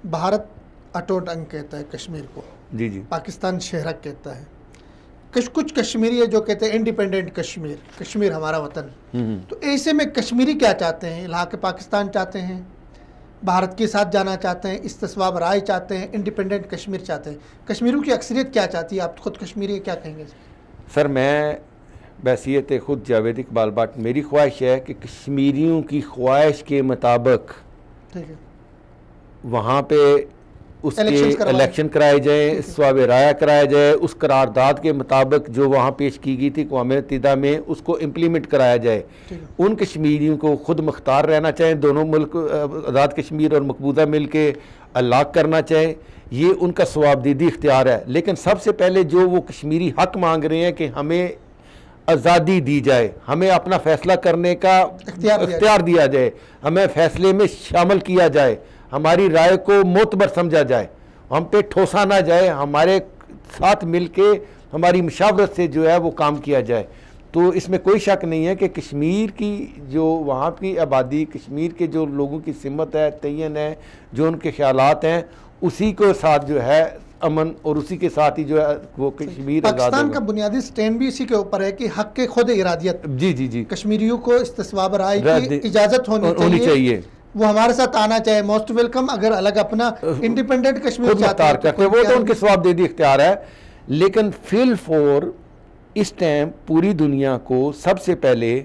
بھارت اٹوٹ انگ کہتا ہے کشمیر کو، جی جی، پاکستان شہرک کہتا ہے، کچھ کشمیری ہے جو کہتے ہیں انڈیپینڈنٹ کشمیر، کشمیر ہمارا وطن. تو ایسے میں کشمیری کیا چاہتے ہیں؟ الحاق پاکستان چاہتے ہیں، بھارت کے ساتھ جانا چاہتے ہیں، استصواب رائے چاہتے ہیں، انڈیپینڈنٹ کشمیر چاہتے ہیں. کشمیریوں کی اکثریت کیا چاہتی ہے؟ آپ خود کشمیری کیا کہیں گے؟ سر میں بحیثیت خود جاوید اقبال بٹ میری خواہش ہے کہ کشمیریوں کی خواہش کے مطابق ٹھیک ہے وہاں پہ اس کے الیکشنز الیکشن کرائے جائیں، استصواب رائے کرایا جائے، اس قرارداد کے مطابق جو وہاں پیش کی گئی تھی اقوام متحدہ میں اس کو امپلیمنٹ کرایا جائے. ان کشمیریوں کو خود مختار رہنا چاہیں، دونوں ملک آزاد کشمیر اور مقبوضہ مل کے الاگ کرنا چاہیں، یہ ان کا ثوابدیدی اختیار ہے. لیکن سب سے پہلے جو وہ کشمیری حق مانگ رہے ہیں کہ ہمیں آزادی دی جائے، ہمیں اپنا فیصلہ کرنے کا اختیار دیا جائے، ہمیں فیصلے میں شامل کیا جائے، ہماری رائے کو معتبر سمجھا جائے، ہم پہ ٹھوسا نہ جائے، ہمارے ساتھ مل کے ہماری مشاورت سے جو ہے وہ کام کیا جائے. تو اس میں کوئی شک نہیں ہے کہ کشمیر کی جو وہاں کی آبادی، کشمیر کے جو لوگوں کی سمت ہے، تعین ہے، جو ان کے خیالات ہیں، اسی کو ساتھ جو ہے امن اور اسی کے ساتھ ہی جو ہے وہ کشمیر آزاد ہوگا. پاکستان کا بنیادی سٹینڈ بھی اسی کے اوپر ہے کہ حق خود ارادیت. جی جی جی، کشمیریوں کو استصواب رائے کی اجازت ہونی چاہیے، وہ ہمارے ساتھ آنا چاہے، موسٹ ویلکم. اگر الگ اپنا انڈیپینڈنٹ کشمیر چاہتے ہیں وہ تو ان کے ثوابدیدی اختیار ہے. لیکن فی الفور اس ٹائم پوری دنیا کو سب سے پہلے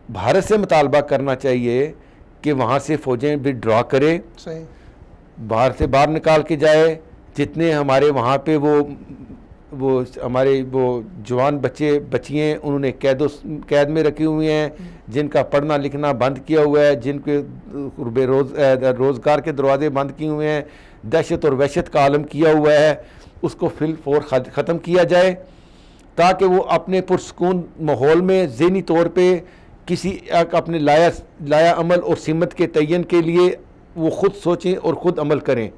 بھارت سے مطالبہ کرنا چاہیے کہ وہاں سے فوجیں ودرا کرے، باہر سے باہر نکال کے جائے. جتنے ہمارے وہاں پہ وہ ہمارے وہ جوان بچے بچیاں انہوں نے قید میں رکھے ہوئے ہیں، جن کا پڑھنا لکھنا بند کیا ہوا ہے، جن کے روزگار کے دروازے بند کیے ہوئے ہیں، دہشت اور وحشت کا عالم کیا ہوا ہے، اس کو فی الفور ختم کیا جائے تاکہ وہ اپنے پرسکون ماحول میں ذہنی طور پہ کسی اپنے لایا عمل اور سمت کے تعین کے لیے وہ خود سوچیں اور خود عمل کریں.